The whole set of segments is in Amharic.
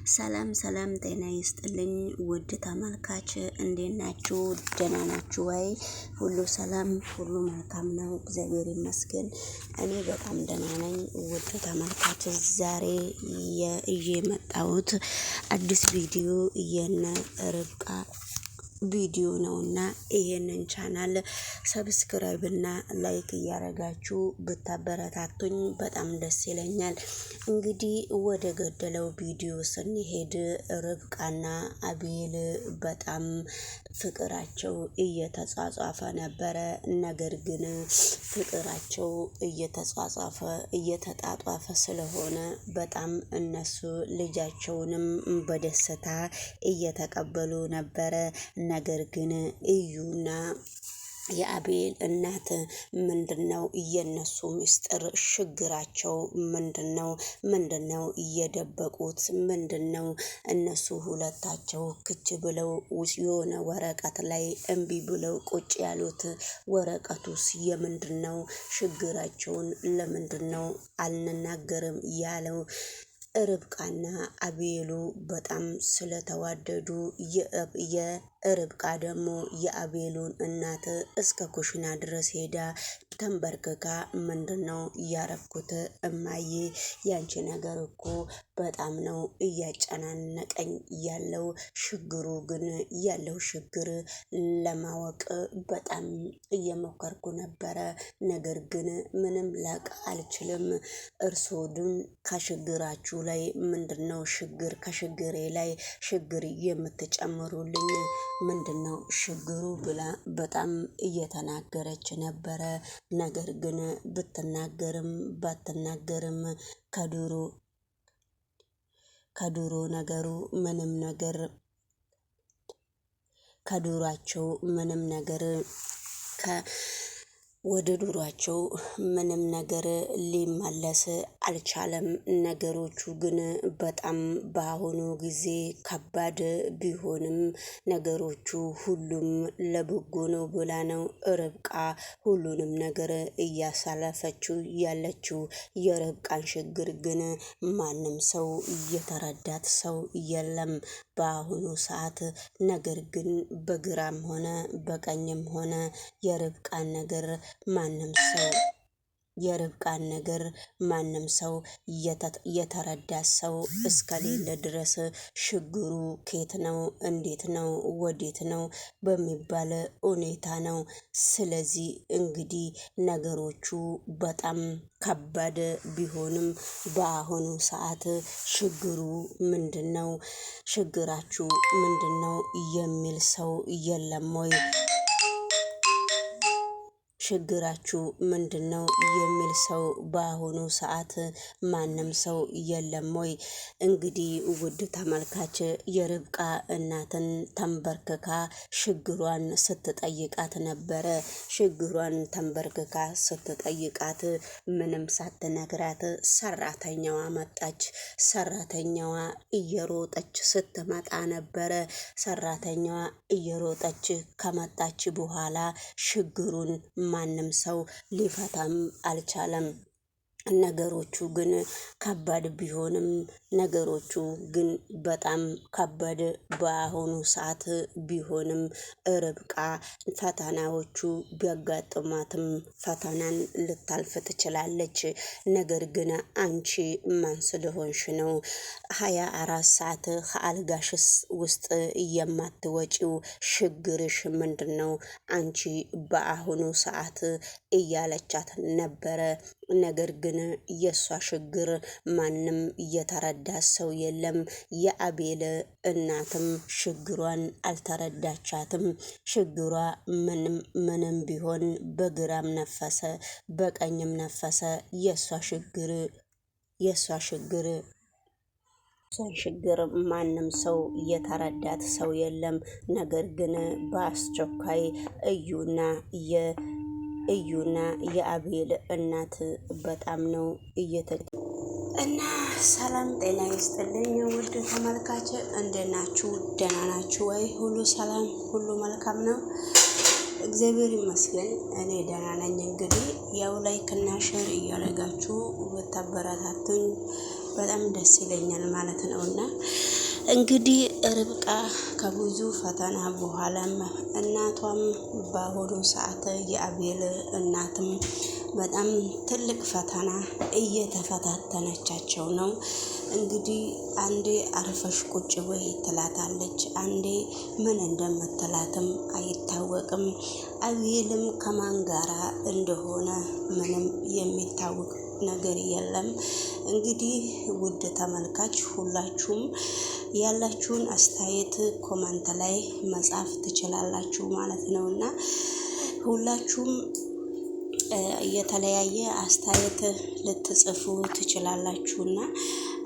ሰላም ሰላም ጤና ይስጥልኝ ውድ ተመልካች እንዴት ናችሁ? ደህና ናችሁ ወይ? ሁሉ ሰላም ሁሉ መልካም ነው፣ እግዚአብሔር ይመስገን። እኔ በጣም ደህና ነኝ። ውድ ተመልካች ዛሬ የመጣሁት አዲስ ቪዲዮ የነ ርብቃ ቪዲዮ ነውና ይሄንን ቻናል ሰብስክራይብ እና ላይክ እያረጋችሁ ብታበረታቱኝ በጣም ደስ ይለኛል። እንግዲህ ወደ ገደለው ቪዲዮ ስንሄድ ርብቃና አቤል በጣም ፍቅራቸው እየተጻጻፈ ነበረ። ነገር ግን ፍቅራቸው እየተጣጣፈ ስለሆነ በጣም እነሱ ልጃቸውንም በደስታ እየተቀበሉ ነበረ። ነገር ግን እዩና የአቤል እናት ምንድነው የነሱ ምስጢር? ችግራቸው ምንድነው እየደበቁት? ምንድነው እነሱ ሁለታቸው ክች ብለው የሆነ ወረቀት ላይ እምቢ ብለው ቁጭ ያሉት? ወረቀቱስ የምንድነው? ችግራቸውን ለምንድነው አልናገርም ያለው? ርብቃና አቤሉ በጣም ስለተዋደዱ የርብቃ ደግሞ የአቤሉን እናት እስከ ኩሽና ድረስ ሄዳ ተንበርክካ ምንድነው ያረኩት እማዬ? ያንቺ ነገር እኮ በጣም ነው እያጨናነቀኝ ያለው። ችግር ለማወቅ በጣም እየሞከርኩ ነበረ። ነገር ግን ምንም ላቅ አልችልም። እርስዎ ግን ከችግራችሁ ላይ ምንድነው ከችግሬ ላይ ችግር የምትጨምሩልኝ ምንድነው ችግሩ? ብላ በጣም እየተናገረች ነበረ። ነገር ግን ብትናገርም ባትናገርም ከዱሮ ነገሩ ምንም ነገር ከዱራቸው ምንም ነገር ወደ ዱሯቸው ምንም ነገር ሊመለስ አልቻለም። ነገሮቹ ግን በጣም በአሁኑ ጊዜ ከባድ ቢሆንም ነገሮቹ ሁሉም ለበጎ ነው ብላ ነው ርብቃ ሁሉንም ነገር እያሳለፈችው ያለችው። የርብቃን ችግር ግን ማንም ሰው የተረዳት ሰው የለም በአሁኑ ሰዓት። ነገር ግን በግራም ሆነ በቀኝም ሆነ የርብቃን ነገር ማንም ሰው የተረዳ ሰው እስከሌለ ድረስ ችግሩ ከየት ነው፣ እንዴት ነው፣ ወዴት ነው በሚባል ሁኔታ ነው። ስለዚህ እንግዲህ ነገሮቹ በጣም ከባድ ቢሆንም በአሁኑ ሰዓት ችግሩ ምንድነው? ችግራችሁ ምንድነው የሚል ሰው የለም ወይ? ችግራችሁ ምንድነው የሚል ሰው በአሁኑ ሰዓት ማንም ሰው የለም ወይ? እንግዲህ ውድ ተመልካች የርብቃ እናትን ተንበርክካ ችግሯን ስትጠይቃት ነበረ። ችግሯን ተንበርክካ ስትጠይቃት ምንም ሳትነግራት ሰራተኛዋ መጣች። ሰራተኛዋ እየሮጠች ስትመጣ ነበረ። ሰራተኛዋ እየሮጠች ከመጣች በኋላ ችግሩን ማንም ሰው ሊፈታም አልቻለም። ነገሮቹ ግን ከባድ ቢሆንም ነገሮቹ ግን በጣም ከባድ በአሁኑ ሰዓት ቢሆንም ርብቃ ፈተናዎቹ ቢያጋጥማትም ፈተናን ልታልፍ ትችላለች። ነገር ግን አንቺ ማን ስለሆንሽ ነው 24 ሰዓት ከአልጋሽስ ውስጥ የማትወጪው? ችግርሽ ምንድነው አንቺ በአሁኑ ሰዓት እያለቻት ነበረ። ነገር ግን የሷ ችግር ማንም የተረዳ ሰው የለም። የአቤል እናትም ችግሯን አልተረዳቻትም። ችግሯ ምንም ቢሆን በግራም ነፈሰ በቀኝም ነፈሰ የሷ ችግር ማንም ሰው የተረዳት ሰው የለም። ነገር ግን በአስቸኳይ እዩና የአቤል እናት በጣም ነው እና ሰላም ጤና ይስጥልኝ ውድ ተመልካች እንዴት ናችሁ? ደህና ናችሁ ወይ? ሁሉ ሰላም ሁሉ መልካም ነው፣ እግዚአብሔር ይመስገን። እኔ ደህና ነኝ። እንግዲህ ያው ላይክ እና ሼር እያደረጋችሁ ብታበረታቱኝ በጣም ደስ ይለኛል ማለት ነውና እንግዲህ ርብቃ ከብዙ ፈተና በኋላም እናቷም በአሁኑ ሰዓት የአቤል እናትም በጣም ትልቅ ፈተና እየተፈታተነቻቸው ነው። እንግዲህ አንዴ አርፈሽ ቁጭ በይ ትላታለች፣ አንዴ ምን እንደምትላትም አይታወቅም። አቤልም ከማን ጋራ እንደሆነ ምንም የሚታወቅ ነገር የለም። እንግዲህ ውድ ተመልካች ሁላችሁም ያላችሁን አስተያየት ኮመንት ላይ መጻፍ ትችላላችሁ ማለት ነውና ሁላችሁም የተለያየ አስተያየት ልትጽፉ ትችላላችሁና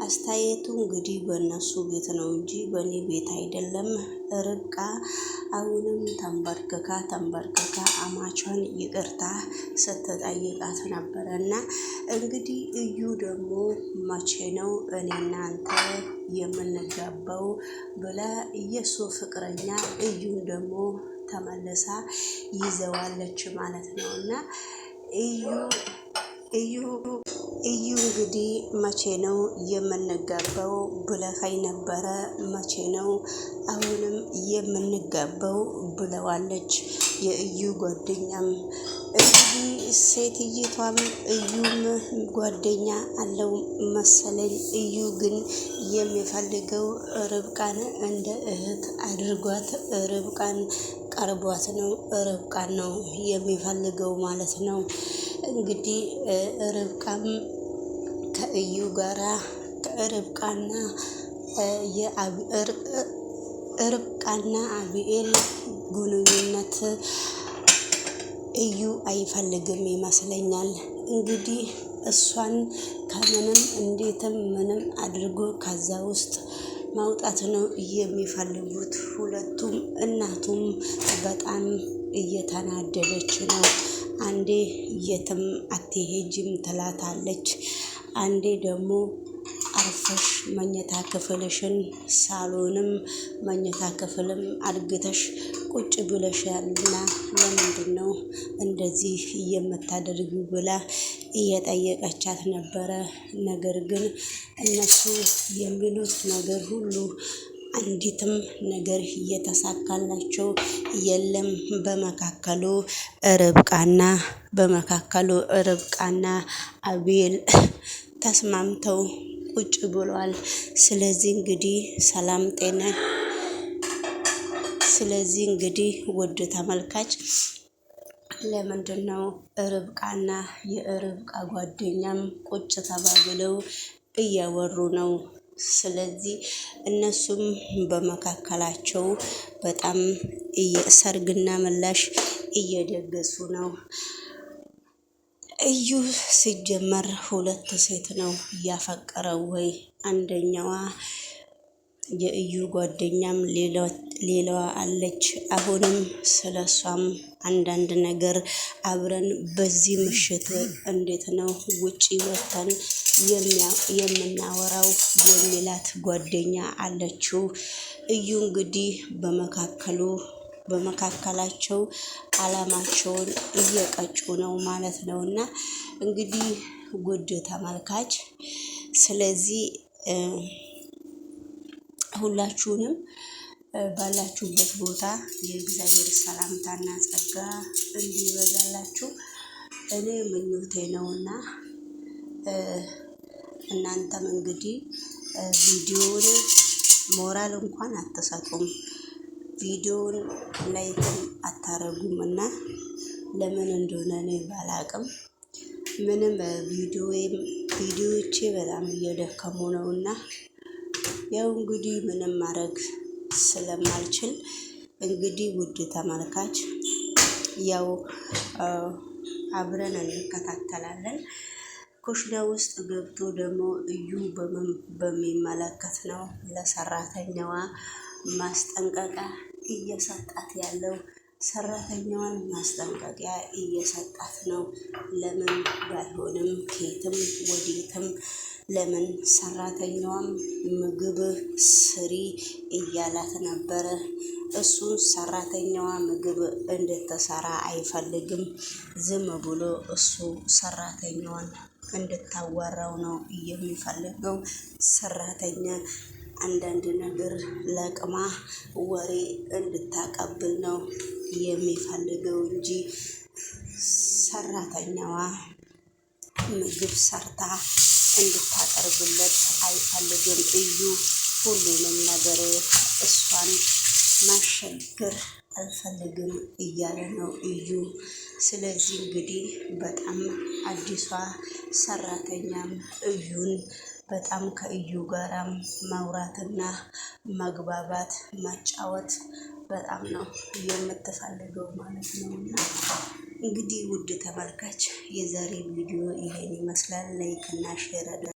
አስተያየቱ እንግዲህ በእነሱ ቤት ነው እንጂ በእኔ ቤት አይደለም። ርብቃ አሁንም ተንበርክካ አማቿን ይቅርታ ስትጠይቃት ነበረና እንግዲህ እዩ ደግሞ መቼ ነው እኔና አንተ የምንጋባው ብላ የሱ ፍቅረኛ እዩን ደግሞ ተመልሳ ይዘዋለች ማለት ነውና እዩ እንግዲህ መቼ ነው የምንጋባው ብለኸኝ ነበረ፣ መቼ ነው አሁንም የምንጋባው ብለዋለች። የእዩ ጓደኛም እንግዲህ ሴትይቷም እዩም ጓደኛ አለው መሰለኝ። እዩ ግን የሚፈልገው ርብቃን እንደ እህት አድርጓት ርብቃን ቀርቧት ነው ርብቃን ነው የሚፈልገው ማለት ነው። እንግዲህ ርብቃም ከእዩ ጋራ ርብቃና አቢኤል ግንኙነት እዩ አይፈልግም ይመስለኛል። እንግዲህ እሷን ከምንም እንዴትም ምንም አድርጎ ከዛ ውስጥ ማውጣት ነው የሚፈልጉት ሁለቱም። እናቱም በጣም እየተናደደች ነው። አንዴ የትም አትሄጂም ትላታለች፣ አንዴ ደግሞ አርፈሽ መኝታ ክፍልሽን ሳሎንም መኝታ ክፍልም አድግተሽ ቁጭ ብለሻልና ለምንድን ነው እንደዚህ የምታደርጊው ብላ እየጠየቀቻት ነበረ። ነገር ግን እነሱ የሚሉት ነገር ሁሉ አንዲትም ነገር እየተሳካላቸው የለም። በመካከሉ ርብቃና አቤል ተስማምተው ቁጭ ብሏል። ስለዚህ እንግዲህ ውድ ተመልካች ለምንድን ነው ርብቃና የርብቃ ጓደኛም ቁጭ ተባብለው እያወሩ ነው። ስለዚህ እነሱም በመካከላቸው በጣም ሰርግና ምላሽ እየደገሱ ነው። እዩ ሲጀመር ሁለት ሴት ነው ያፈቀረው ወይ? አንደኛዋ የእዩ ጓደኛም ሌላዋ አለች። አሁንም ስለሷም አንዳንድ ነገር አብረን በዚህ ምሽት እንዴት ነው ውጪ ወጥተን የምናወራው የሚላት ጓደኛ አለችው። እዩ እንግዲህ በመካከላቸው አላማቸውን እየቀጩ ነው ማለት ነውና እንግዲህ ውድ ተመልካች ስለዚህ ሁላችሁንም ባላችሁበት ቦታ የእግዚአብሔር ሰላምታና ጸጋ እንዲበዛላችሁ እኔ ምኞቴ ነውና እናንተም እንግዲህ ቪዲዮውን ሞራል እንኳን አትሰጡም፣ ቪዲዮውን ላይክም አታረጉምና ለምን እንደሆነ እኔ ባላቅም ምንም ቪዲዮዎቼ በጣም እየደከሙ ነውና ያው እንግዲህ ምንም ማድረግ ስለማልችል እንግዲህ ውድ ተመልካች ያው አብረን እንከታተላለን። ኩሽና ውስጥ ገብቶ ደግሞ እዩ በሚመለከት ነው ለሰራተኛዋ ማስጠንቀቂያ እየሰጣት ያለው። ሰራተኛዋን ማስጠንቀቂያ እየሰጣት ነው። ለምን ባይሆንም ከየትም ወዴትም ለምን ሰራተኛዋም ምግብ ስሪ እያላት ነበረ። እሱ ሰራተኛዋ ምግብ እንድትሰራ አይፈልግም። ዝም ብሎ እሱ ሰራተኛዋን እንድታዋራው ነው የሚፈልገው። ሰራተኛ አንዳንድ ነገር ለቅማ ወሬ እንድታቀብል ነው የሚፈልገው እንጂ ሰራተኛዋ ምግብ ሰርታ እንድታቀርብለት አይፈልግም። እዩ ሁሉንም ነገር እሷን ማሸገር አልፈልግም እያለ ነው እዩ። ስለዚህ እንግዲህ በጣም አዲሷ ሰራተኛም እዩን በጣም ከእዩ ጋራም ማውራትና መግባባት ማጫወት በጣም ነው የምትፈልገው ማለት ነውና እንግዲህ ውድ ተመልካች የዛሬ ቪዲዮ ይሄን ይመስላል። ላይክ እና ሼር